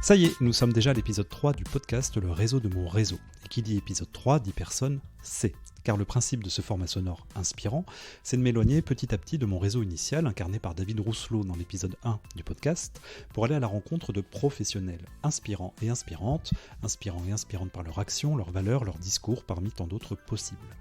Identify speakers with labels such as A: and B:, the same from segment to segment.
A: Ça y est, nous sommes déjà à l'épisode 3 du podcast Le réseau de mon réseau. Et qui dit épisode 3 dit personne C. Car le principe de ce format sonore inspirant, c'est de m'éloigner petit à petit de mon réseau initial, incarné par David Rousselot dans l'épisode 1 du podcast, pour aller à la rencontre de professionnels inspirants et inspirantes par leur action, leurs valeurs, leurs discours, parmi tant d'autres possibles.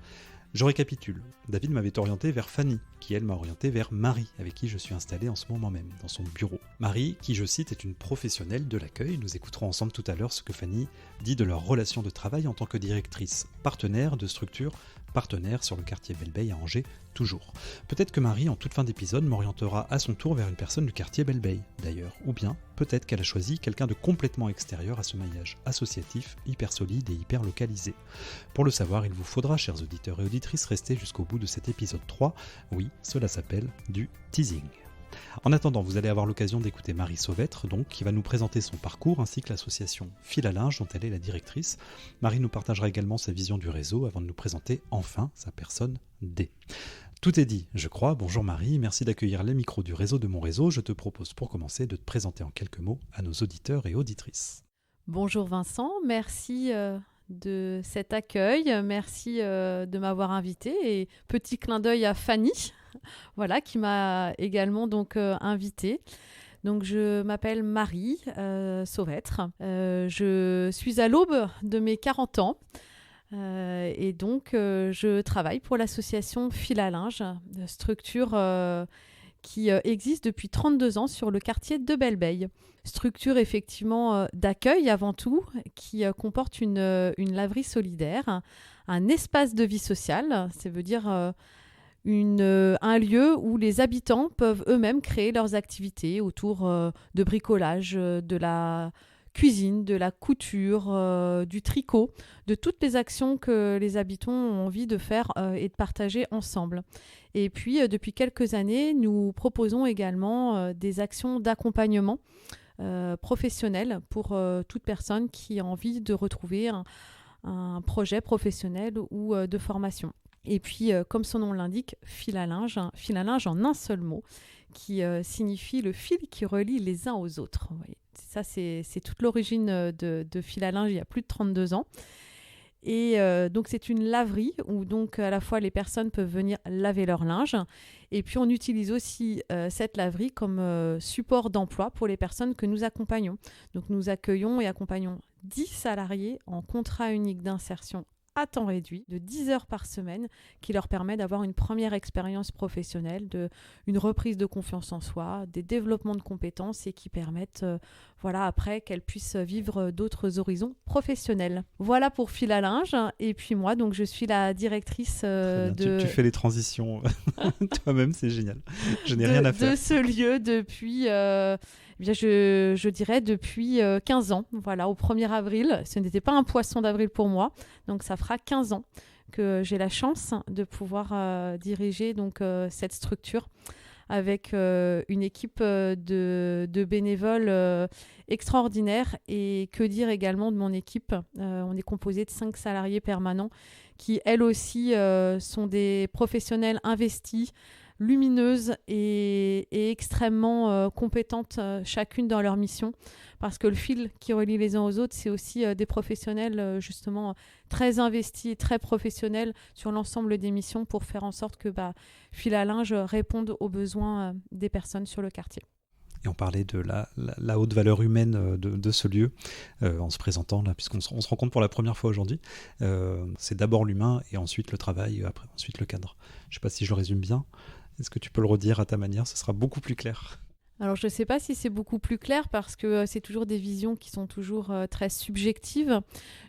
A: Je récapitule. David m'avait orienté vers Fanny, qui elle m'a orienté vers Marie, avec qui je suis installé en ce moment même, dans son bureau. Marie, qui je cite, est une professionnelle de l'accueil. Nous écouterons ensemble tout à l'heure ce que Fanny dit de leur relation de travail en tant que directrice, partenaire de structure, partenaire sur le quartier Belle-Beille à Angers, toujours. Peut-être que Marie, en toute fin d'épisode, m'orientera à son tour vers une personne du quartier Belle-Beille, d'ailleurs. Ou bien, peut-être qu'elle a choisi quelqu'un de complètement extérieur à ce maillage associatif, hyper solide et hyper localisé. Pour le savoir, il vous faudra, chers auditeurs et auditrices, rester jusqu'au bout de cet épisode 3. Oui, cela s'appelle du teasing. En attendant, vous allez avoir l'occasion d'écouter Marie Sauvêtre, donc, qui va nous présenter son parcours ainsi que l'association Fil à linge dont elle est la directrice. Marie nous partagera également sa vision du réseau avant de nous présenter enfin sa personne D. Tout est dit, je crois. Bonjour Marie, merci d'accueillir les micros du réseau de mon réseau. Je te propose pour commencer de te présenter en quelques mots à nos auditeurs et auditrices.
B: Bonjour Vincent, merci de cet accueil, merci de m'avoir invité et petit clin d'œil à Fanny, voilà, qui m'a également donc invitée. Donc je m'appelle Marie Sauvêtre, je suis à l'aube de mes 40 ans et donc je travaille pour l'association Fil à linge, structure qui existe depuis 32 ans sur le quartier de Belle-Beille. Structure effectivement d'accueil avant tout, qui comporte une laverie solidaire, un espace de vie sociale, ça veut dire un lieu où les habitants peuvent eux-mêmes créer leurs activités autour de bricolage, de la cuisine, de la couture, du tricot, de toutes les actions que les habitants ont envie de faire et de partager ensemble. Et puis, depuis quelques années, nous proposons également des actions d'accompagnement professionnel pour toute personne qui a envie de retrouver un projet professionnel ou de formation. Et puis, comme son nom l'indique, fil à linge en un seul mot, qui signifie le fil qui relie les uns aux autres. Oui. Ça, c'est toute l'origine de fil à linge il y a plus de 32 ans. Et donc, c'est une laverie où donc à la fois les personnes peuvent venir laver leur linge. Et puis, on utilise aussi cette laverie comme support d'emploi pour les personnes que nous accompagnons. Donc, nous accueillons et accompagnons 10 salariés en contrat unique d'insertion à temps réduit, de 10 heures par semaine, qui leur permet d'avoir une première expérience professionnelle, une reprise de confiance en soi, des développements de compétences et qui permettent, après, qu'elles puissent vivre d'autres horizons professionnels. Voilà pour Fil à linge. Et puis moi, donc, je suis la directrice
A: Tu fais les transitions toi-même, c'est génial. Je n'ai rien à faire.
B: De ce lieu depuis... je dirais depuis 15 ans, voilà, au 1er avril. Ce n'était pas un poisson d'avril pour moi, donc ça fera 15 ans que j'ai la chance de pouvoir diriger donc, cette structure avec une équipe de bénévoles extraordinaires. Et que dire également de mon équipe, on est composé de 5 salariés permanents qui, elles aussi, sont des professionnels investis, lumineuses et extrêmement compétentes chacune dans leur mission, parce que le fil qui relie les uns aux autres, c'est aussi des professionnels justement très investis et très professionnels sur l'ensemble des missions pour faire en sorte que Fil à linge réponde aux besoins des personnes sur le quartier.
A: Et on parlait de la haute valeur humaine de ce lieu en se présentant là, puisqu'on se rencontre pour la première fois aujourd'hui. C'est d'abord l'humain et ensuite le travail, ensuite le cadre. Je ne sais pas si je le résume bien. Est-ce que tu peux le redire à ta manière ? Ce sera beaucoup plus clair.
B: Alors, je ne sais pas si c'est beaucoup plus clair parce que c'est toujours des visions qui sont toujours très subjectives.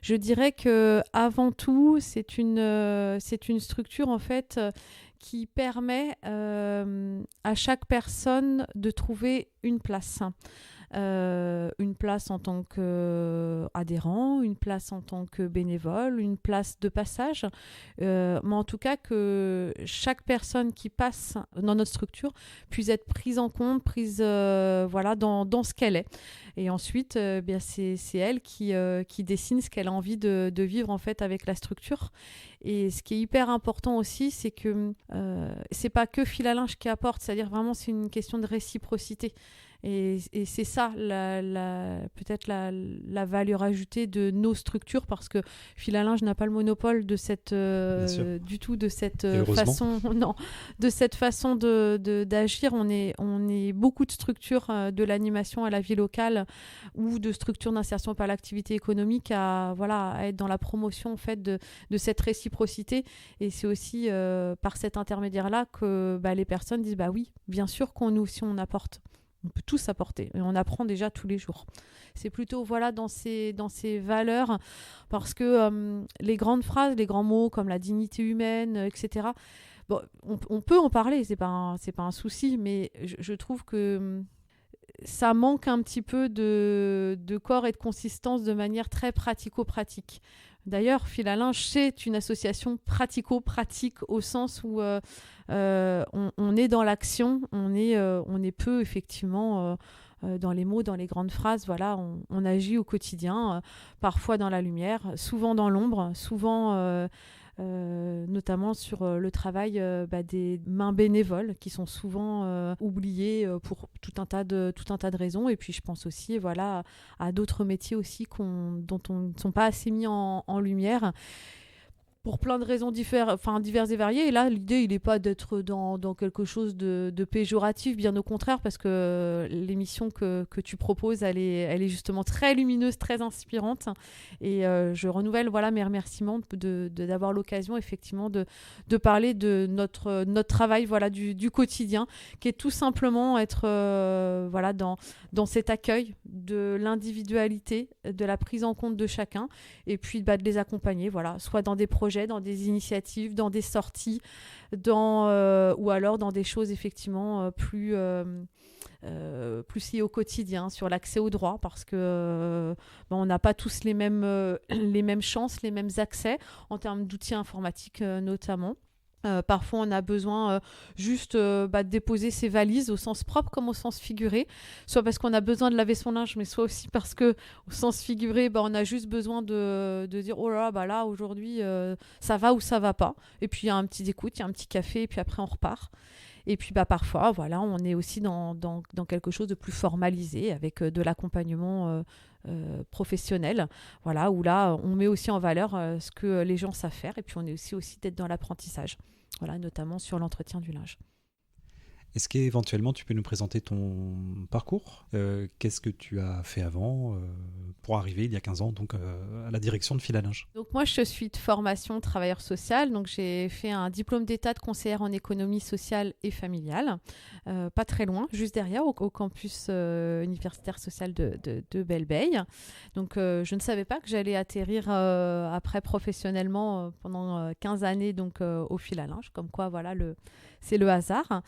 B: Je dirais qu'avant tout, c'est une structure en fait qui permet à chaque personne de trouver une place. Une place en tant qu'adhérent, une place en tant que bénévole, une place de passage. Mais en tout cas, que chaque personne qui passe dans notre structure puisse être prise en compte, prise dans ce qu'elle est. Et ensuite, c'est elle qui dessine ce qu'elle a envie de vivre en fait avec la structure. Et ce qui est hyper important aussi, c'est que c'est pas que Fil à linge qui apporte, c'est-à-dire vraiment c'est une question de réciprocité. Et c'est ça, peut-être la valeur ajoutée de nos structures, parce que Fil à linge n'a pas le monopole de cette, du tout de cette façon, non, de cette façon d'agir. On est beaucoup de structures de l'animation à la vie locale ou de structures d'insertion par l'activité économique à être dans la promotion en fait de cette réciprocité. Et c'est aussi par cet intermédiaire-là que les personnes disent oui, bien sûr qu'on nous aussi on apporte. On peut tous apporter et on apprend déjà tous les jours. C'est plutôt dans ces valeurs, parce que les grandes phrases, les grands mots comme la dignité humaine, etc. Bon, on peut en parler, c'est pas un souci, mais je trouve que ça manque un petit peu de corps et de consistance de manière très pratico-pratique. D'ailleurs, Fil à linge, c'est une association pratico-pratique au sens où on est dans l'action, on est peu effectivement dans les mots, dans les grandes phrases. Voilà, on agit au quotidien, parfois dans la lumière, souvent dans l'ombre, souvent notamment sur le travail des mains bénévoles qui sont souvent oubliées pour tout un tas de raisons. Et puis je pense aussi à d'autres métiers aussi dont on ne sont pas assez mis en lumière, pour plein de raisons diverses et variées. Et là, l'idée, il n'est pas d'être dans quelque chose de péjoratif, bien au contraire, parce que l'émission que tu proposes, elle est justement très lumineuse, très inspirante. Et je renouvelle mes remerciements d'avoir l'occasion, effectivement, de parler de notre travail du quotidien, qui est tout simplement être dans cet accueil de l'individualité, de la prise en compte de chacun, et puis de les accompagner, soit dans des projets, dans des initiatives, dans des sorties, ou alors dans des choses effectivement plus liées au quotidien, sur l'accès aux droits, parce que on n'a pas tous les mêmes chances, les mêmes accès en termes d'outils informatiques notamment. Parfois, on a besoin juste de déposer ses valises au sens propre comme au sens figuré, soit parce qu'on a besoin de laver son linge, mais soit aussi parce que au sens figuré, on a juste besoin de dire oh là aujourd'hui ça va ou ça va pas. Et puis il y a un petit écoute, il y a un petit café, et puis après on repart. Et puis parfois, on est aussi dans quelque chose de plus formalisé, avec de l'accompagnement professionnel, où là, on met aussi en valeur ce que les gens savent faire, et puis on est aussi d'être dans l'apprentissage, notamment sur l'entretien du linge.
A: Est-ce qu'éventuellement tu peux nous présenter ton parcours ? Qu'est-ce que tu as fait avant pour arriver il y a 15 ans donc, à la direction de Fil à linge ?
B: Donc moi je suis de formation travailleur social, donc j'ai fait un diplôme d'état de conseillère en économie sociale et familiale, pas très loin, juste derrière au campus universitaire social de Belle-Beille. Donc je ne savais pas que j'allais atterrir après professionnellement pendant 15 années donc, au Fil à linge, comme quoi c'est le hasard.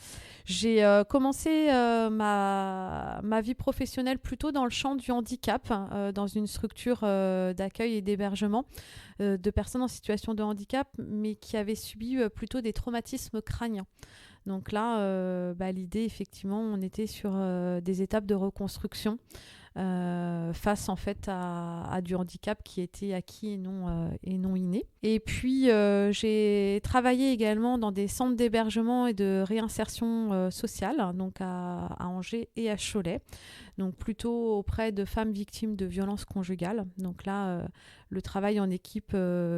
B: J'ai commencé ma vie professionnelle plutôt dans le champ du handicap, dans une structure d'accueil et d'hébergement de personnes en situation de handicap, mais qui avaient subi plutôt des traumatismes crâniens. Donc là, l'idée, effectivement, on était sur des étapes de reconstruction face en fait à du handicap qui était acquis et non inné. Et puis j'ai travaillé également dans des centres d'hébergement et de réinsertion sociale, donc à Angers et à Cholet, donc plutôt auprès de femmes victimes de violences conjugales. Donc là, le travail en équipe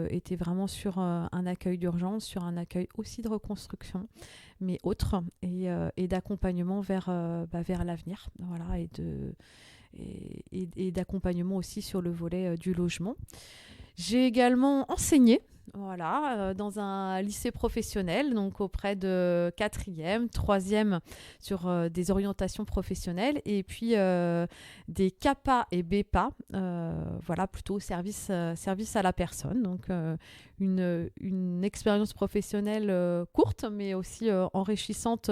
B: était vraiment sur un accueil d'urgence, sur un accueil aussi de reconstruction, mais autre, et d'accompagnement vers l'avenir, et d'accompagnement aussi sur le volet du logement. J'ai également enseigné dans un lycée professionnel, donc auprès de 4e, 3e sur des orientations professionnelles, et puis des CAPA et BEPA, plutôt service à la personne. Donc une expérience professionnelle courte, mais aussi enrichissante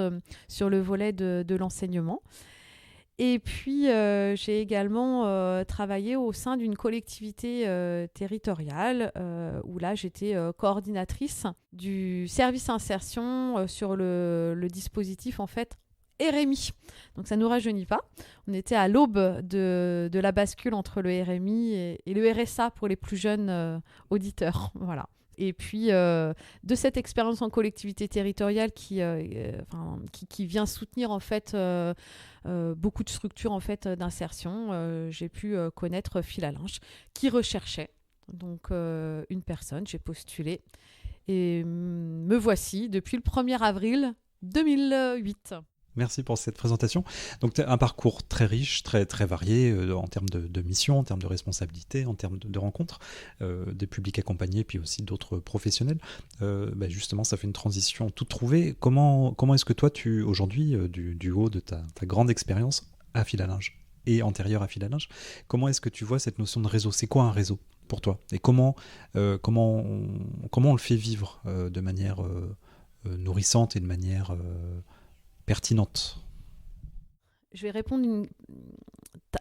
B: sur le volet de l'enseignement. Et puis, j'ai également travaillé au sein d'une collectivité territoriale où là, j'étais coordinatrice du service insertion sur le dispositif, en fait, RMI. Donc, ça ne nous rajeunit pas. On était à l'aube de la bascule entre le RMI et le RSA pour les plus jeunes auditeurs. Voilà. Et puis, de cette expérience en collectivité territoriale qui vient soutenir en fait beaucoup de structures en fait d'insertion, j'ai pu connaître Fil à linge qui recherchait donc une personne. J'ai postulé et me voici depuis le 1er avril 2008.
A: Merci pour cette présentation. Donc, tu as un parcours très riche, très, très varié en termes de missions, en termes de responsabilités, en termes de rencontres, des publics accompagnés, puis aussi d'autres professionnels. Justement, ça fait une transition toute trouvée. Comment est-ce que toi, aujourd'hui, du haut de ta grande expérience à Fil à linge et antérieure à Fil à linge, comment est-ce que tu vois cette notion de réseau ? C'est quoi un réseau pour toi ? Et comment on le fait vivre de manière nourrissante et de manière pertinente ?
B: Je vais répondre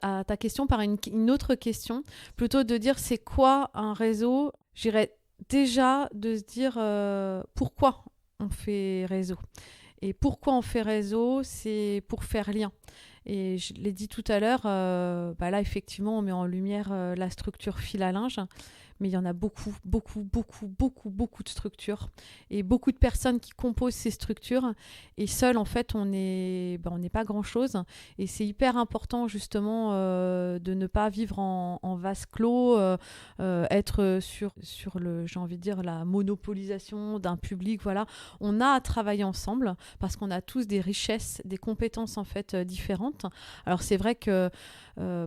B: à ta question par une autre question, plutôt de dire c'est quoi un réseau. J'irais déjà de se dire pourquoi on fait réseau. Et pourquoi on fait réseau, c'est pour faire lien. Et je l'ai dit tout à l'heure, là effectivement on met en lumière la structure Fil à linge, mais il y en a beaucoup de structures et beaucoup de personnes qui composent ces structures, et seul en fait on n'est pas grand chose, et c'est hyper important justement de ne pas vivre en vase clos, être sur j'ai envie de dire la monopolisation d'un public. Voilà, on a à travailler ensemble parce qu'on a tous des richesses, des compétences en fait différentes. Alors c'est vrai que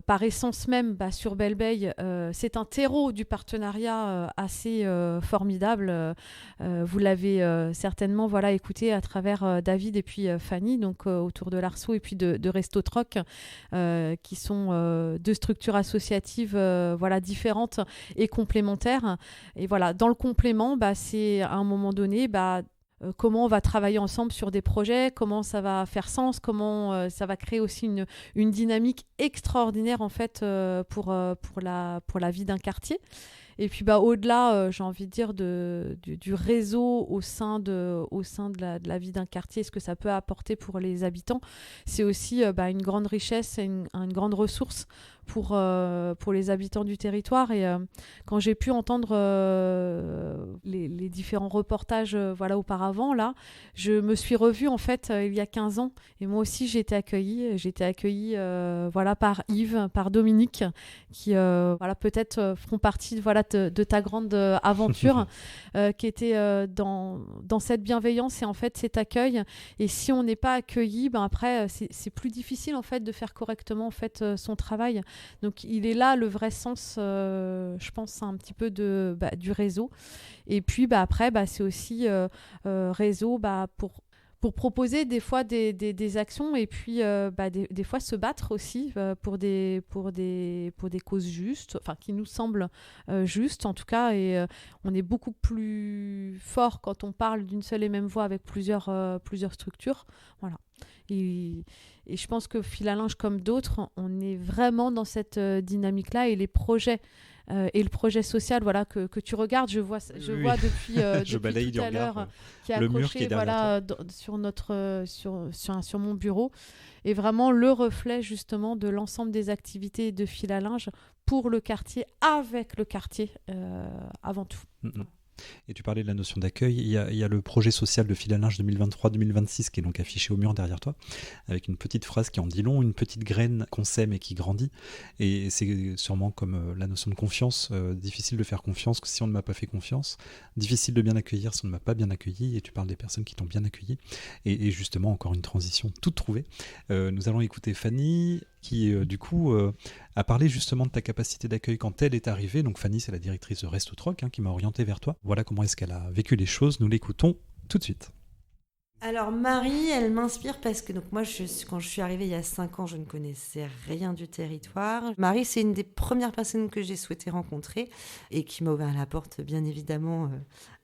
B: par essence même, sur Belle Bay, c'est un terreau du partenariat assez formidable. Vous l'avez certainement écouté à travers David et puis Fanny, donc autour de l'Arceau et puis de Resto Troc, qui sont deux structures associatives différentes et complémentaires. Et voilà, dans le complément, c'est à un moment donné... comment on va travailler ensemble sur des projets, comment ça va faire sens, comment ça va créer aussi une dynamique extraordinaire en fait pour la vie d'un quartier. Et puis au-delà, j'ai envie de dire, du réseau au sein de la vie d'un quartier, ce que ça peut apporter pour les habitants, c'est aussi une grande richesse et une grande ressource pour les habitants du territoire. Et quand j'ai pu entendre les différents reportages auparavant, là, je me suis revue en fait il y a 15 ans, et moi aussi j'ai été accueillie par Yves, par Dominique, qui peut-être feront partie de ta grande aventure, qui était dans cette bienveillance et en fait cet accueil. Et si on n'est pas accueilli, après c'est plus difficile en fait de faire correctement en fait son travail. Donc il est là le vrai sens, je pense, un petit peu du réseau. Et puis après, c'est aussi réseau pour proposer des fois des actions, et puis des fois se battre aussi pour des causes justes, enfin qui nous semblent justes en tout cas. Et on est beaucoup plus fort quand on parle d'une seule et même voix avec plusieurs structures. Voilà. Et je pense que Fil à linge, comme d'autres, on est vraiment dans cette dynamique-là, et les projets et le projet social que tu regardes, je vois depuis, depuis tout à l'heure, qui est accroché sur mon bureau, et vraiment le reflet justement de l'ensemble des activités de Fil à linge pour le quartier, avec le quartier avant tout.
A: Et tu parlais de la notion d'accueil. Il y a le projet social de Fil à linge 2023-2026 qui est donc affiché au mur derrière toi, avec une petite phrase qui en dit long, une petite graine qu'on sème et qui grandit. Et c'est sûrement comme la notion de confiance, difficile de faire confiance si on ne m'a pas fait confiance, difficile de bien accueillir si on ne m'a pas bien accueilli, et tu parles des personnes qui t'ont bien accueilli. Et justement, encore une transition toute trouvée. Nous allons écouter Fanny, qui du coup a parlé justement de ta capacité d'accueil quand elle est arrivée. Donc Fanny, c'est la directrice de Resto Troc qui m'a orienté vers toi. Voilà comment est-ce qu'elle a vécu les choses. Nous l'écoutons tout de suite.
C: Alors Marie, elle m'inspire parce que donc moi, quand je suis arrivée il y a 5 ans, je ne connaissais rien du territoire. Marie, c'est une des premières personnes que j'ai souhaité rencontrer et qui m'a ouvert la porte, bien évidemment,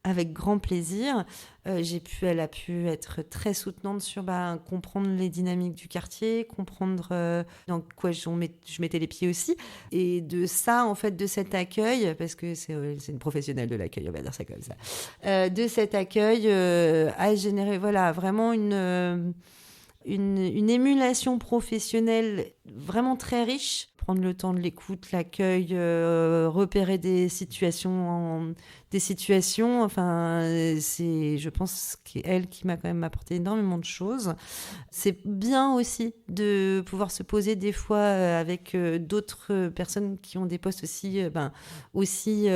C: avec grand plaisir. Elle a pu être très soutenante sur comprendre les dynamiques du quartier, comprendre dans quoi je mettais les pieds aussi. Et de ça, en fait, de cet accueil, parce que c'est une professionnelle de l'accueil, on va dire ça comme ça, de cet accueil a généré vraiment une émulation professionnelle vraiment très riche. prendre le temps de l'écoute, l'accueil, repérer des situations. Enfin, c'est, je pense, qu'elle qui m'a quand même apporté énormément de choses. C'est bien aussi de pouvoir se poser des fois avec d'autres personnes qui ont des postes aussi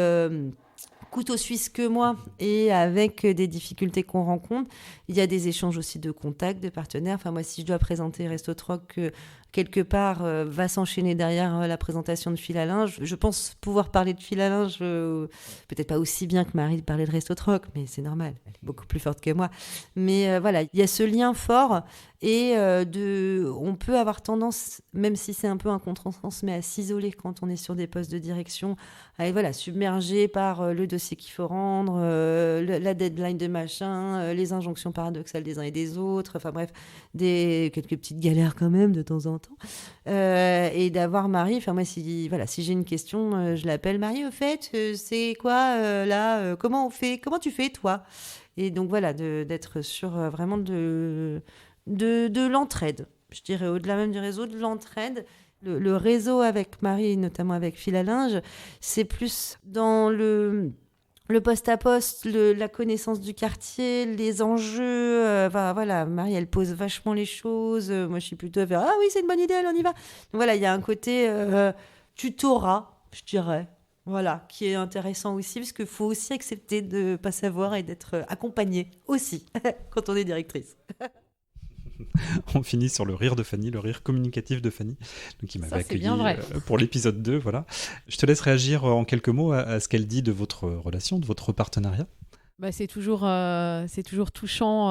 C: couteau suisse que moi et avec des difficultés qu'on rencontre. Il y a des échanges aussi de contacts, de partenaires. Enfin, moi, si je dois présenter Resto Troc, quelque part, va s'enchaîner derrière la présentation de fil à linge. Je pense pouvoir parler de fil à linge, peut-être pas aussi bien que Marie parlait de Resto Troc, mais c'est normal, elle est beaucoup plus forte que moi. Mais voilà, il y a ce lien fort et on peut avoir tendance, même si c'est un peu un contresens, mais à s'isoler quand on est sur des postes de direction, à être submergé par le dossier qu'il faut rendre, la deadline de machin, les injonctions paradoxales des uns et des autres, enfin bref, quelques petites galères quand même de temps en temps. Et d'avoir Marie, enfin moi si j'ai une question, je l'appelle Marie, au fait, c'est quoi là, comment tu fais toi? Et donc voilà, d'être sur vraiment de l'entraide, je dirais, au-delà même du réseau, de l'entraide. Le réseau avec Marie, notamment avec Fil à linge, c'est plus dans le poste à poste, la connaissance du quartier, les enjeux. Voilà, Marie, elle pose vachement les choses. Moi, je suis plutôt à faire « Ah oui, c'est une bonne idée, on y va ». Donc voilà, il y a un côté tutorat, je dirais, voilà, qui est intéressant aussi, parce qu'il faut aussi accepter de ne pas savoir et d'être accompagnée aussi, quand on est directrice.
A: On finit sur le rire de Fanny, le rire communicatif de Fanny, donc qui m'avait accueilli pour l'épisode 2. Voilà. Je te laisse réagir en quelques mots à ce qu'elle dit de votre relation, de votre partenariat.
B: C'est toujours touchant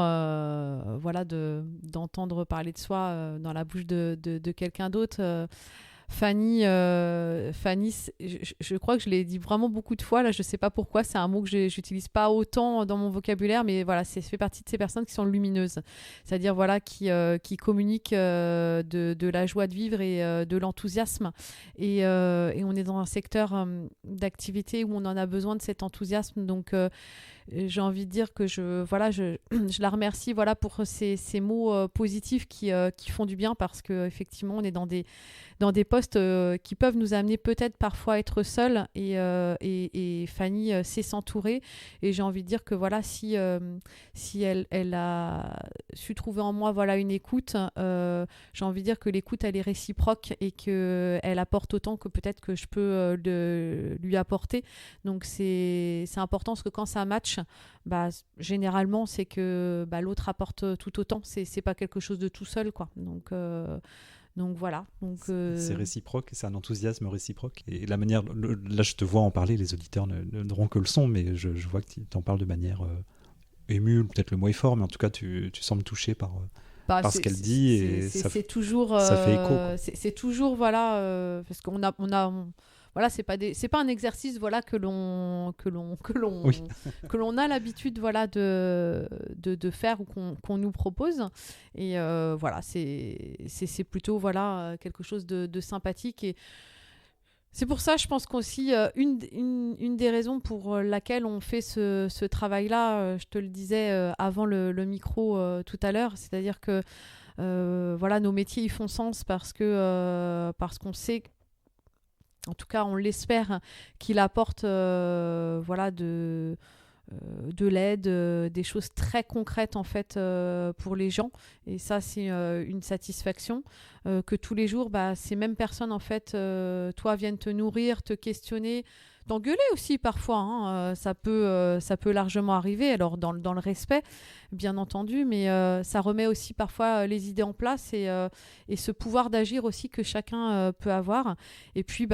B: d'entendre parler de soi dans la bouche de quelqu'un d'autre. Fanny, je crois que je l'ai dit vraiment beaucoup de fois. Là, je ne sais pas pourquoi. C'est un mot que je n'utilise pas autant dans mon vocabulaire, mais voilà, ça fait partie de ces personnes qui sont lumineuses. C'est-à-dire qui communiquent de la joie de vivre et de l'enthousiasme. Et on est dans un secteur d'activité où on en a besoin de cet enthousiasme. Donc, j'ai envie de dire que je la remercie pour ces mots positifs qui font du bien, parce qu'effectivement, on est dans des postes qui peuvent nous amener peut-être parfois à être seuls, et Fanny sait s'entourer, et j'ai envie de dire que si elle a su trouver en moi une écoute, j'ai envie de dire que l'écoute elle est réciproque et qu'elle apporte autant que peut-être que je peux lui apporter. Donc c'est important, parce que quand ça match, généralement c'est que l'autre apporte tout autant, c'est pas quelque chose de tout seul, quoi. Donc voilà.
A: C'est réciproque, c'est un enthousiasme réciproque. Et la manière, là je te vois en parler, les auditeurs n'auront que le son, mais je vois que tu en parles de manière émue, peut-être le mot est fort, mais en tout cas tu sembles touché par ce qu'elle dit, et
B: c'est toujours,
A: ça fait écho, quoi.
B: C'est toujours parce qu'on a c'est pas un exercice que l'on a l'habitude de faire ou qu'on nous propose, et c'est plutôt quelque chose de sympathique. Et c'est pour ça, je pense qu'aussi une des raisons pour laquelle on fait ce travail-là, je te le disais avant le micro tout à l'heure, c'est-à-dire que nos métiers ils font sens parce qu'on sait, en tout cas on l'espère, qu'il apporte de l'aide, des choses très concrètes en fait pour les gens, et ça c'est une satisfaction, que tous les jours ces mêmes personnes en fait toi viennent te nourrir, te questionner, t'engueuler aussi parfois, hein. Ça peut largement arriver, alors dans le respect bien entendu, mais ça remet aussi parfois les idées en place, et ce pouvoir d'agir aussi que chacun peut avoir. Et puis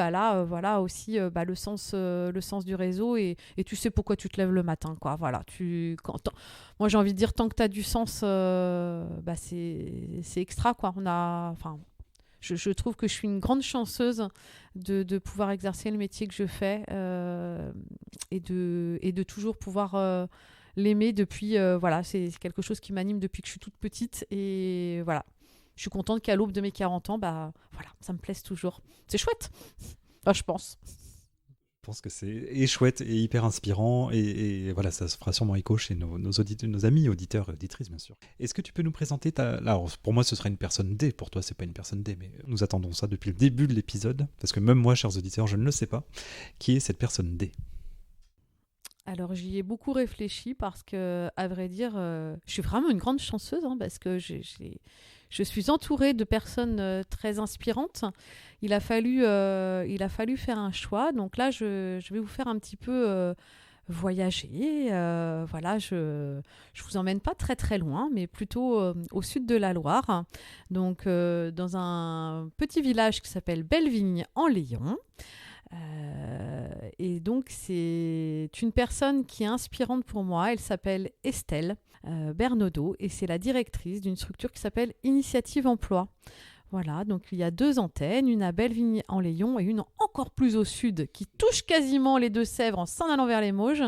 B: aussi le sens du réseau, et tu sais pourquoi tu te lèves le matin, quoi. Moi j'ai envie de dire, tant que tu as du sens, c'est extra, quoi. Je trouve que je suis une grande chanceuse de pouvoir exercer le métier que je fais, et de toujours pouvoir l'aimer depuis. C'est quelque chose qui m'anime depuis que je suis toute petite, et voilà. Je suis contente qu'à l'aube de mes 40 ans, ça me plaise toujours. C'est chouette, je pense.
A: Je pense que c'est chouette et hyper inspirant et voilà, ça se fera sûrement écho chez nos amis, auditeurs et auditrices, bien sûr. Est-ce que tu peux nous présenter alors, pour moi, ce sera une personne D. Pour toi, c'est pas une personne D, mais nous attendons ça depuis le début de l'épisode, parce que même moi, chers auditeurs, je ne le sais pas. Qui est cette personne D?
B: Alors j'y ai beaucoup réfléchi parce que, à vrai dire, je suis vraiment une grande chanceuse parce que je suis entourée de personnes très inspirantes. Il a fallu faire un choix. Donc là, je vais vous faire un petit peu voyager. Voilà, je vous emmène pas très très loin, mais plutôt au sud de la Loire. Donc dans un petit village qui s'appelle Bellevigne-en-Layon. Et donc c'est une personne qui est inspirante pour moi. Elle s'appelle Estelle Bernaudot et c'est la directrice d'une structure qui s'appelle Initiative Emploi. Voilà, donc il y a 2 antennes, une à Bellevigne-en-Layon et une encore plus au sud qui touche quasiment les Deux-Sèvres en s'en allant vers les Mauges.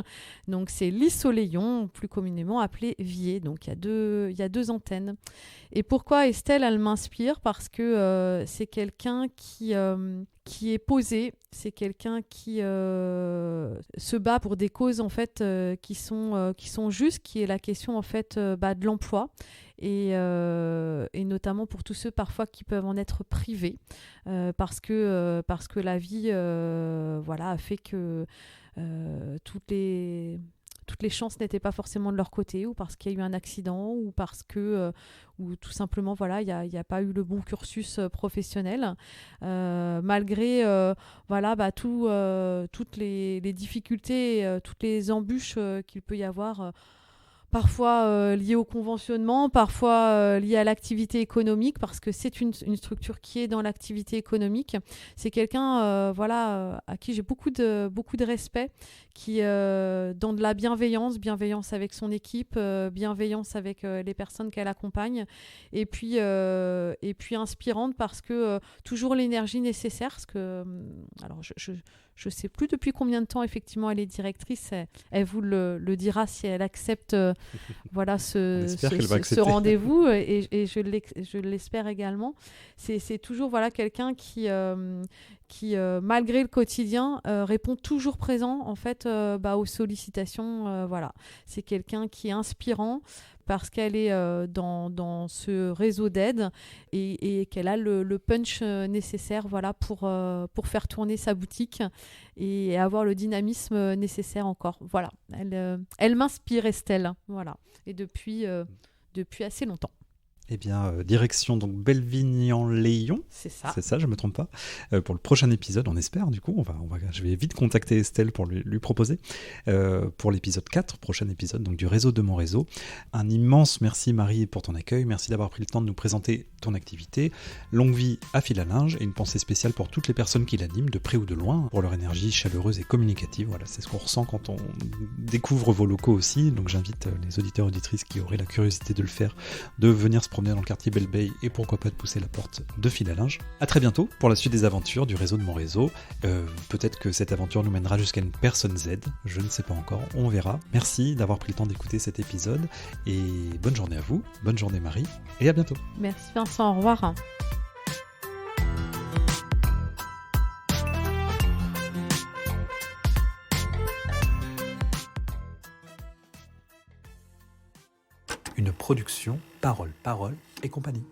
B: Donc c'est Lys-au-Layon, plus communément appelé Vier. Donc il y a deux antennes. Et pourquoi Estelle, elle m'inspire? Parce que c'est quelqu'un qui est posé, c'est quelqu'un qui se bat pour des causes en fait qui sont justes, qui est la question en fait de l'emploi. Et notamment pour tous ceux parfois qui peuvent en être privés parce que la vie a fait que toutes les chances n'étaient pas forcément de leur côté, ou parce qu'il y a eu un accident, ou parce que ou tout simplement il n'y a pas eu le bon cursus professionnel malgré toutes les difficultés, toutes les embûches qu'il peut y avoir parfois liées au conventionnement, parfois liées à l'activité économique, parce que c'est une structure qui est dans l'activité économique. C'est quelqu'un à qui j'ai beaucoup de respect, qui dans de la bienveillance avec son équipe, bienveillance avec les personnes qu'elle accompagne, et puis inspirante parce que toujours l'énergie nécessaire, parce que alors je ne sais plus depuis combien de temps, effectivement, elle est directrice. Elle vous le dira si elle accepte ce rendez-vous. Et je l'espère également. C'est toujours quelqu'un qui malgré le quotidien, répond toujours présent en fait, aux sollicitations. C'est quelqu'un qui est inspirant, parce qu'elle est dans ce réseau d'aide et qu'elle a le punch nécessaire pour faire tourner sa boutique et avoir le dynamisme nécessaire encore. Voilà, elle m'inspire, Estelle. Voilà, et depuis assez longtemps.
A: Eh bien, direction donc Bellevigne-en-Layon.
B: C'est ça.
A: C'est ça, je ne me trompe pas. Pour le prochain épisode, on espère, du coup. Je vais vite contacter Estelle pour lui proposer. Pour l'épisode 4, prochain épisode donc du réseau de mon réseau. Un immense merci, Marie, pour ton accueil. Merci d'avoir pris le temps de nous présenter ton activité. Longue vie à Fil à Linge, et une pensée spéciale pour toutes les personnes qui l'animent, de près ou de loin, pour leur énergie chaleureuse et communicative. Voilà, c'est ce qu'on ressent quand on découvre vos locaux aussi. Donc j'invite les auditeurs et auditrices qui auraient la curiosité de le faire, de venir se promener dans le quartier Belle-Bay et pourquoi pas de pousser la porte de Fil à Linge. À très bientôt pour la suite des aventures du réseau de mon réseau. Peut-être que cette aventure nous mènera jusqu'à une personne Z, je ne sais pas encore, on verra. Merci d'avoir pris le temps d'écouter cet épisode et bonne journée à vous, bonne journée Marie, et à bientôt.
B: Merci Vincent, au revoir.
A: Une production Parole et compagnie.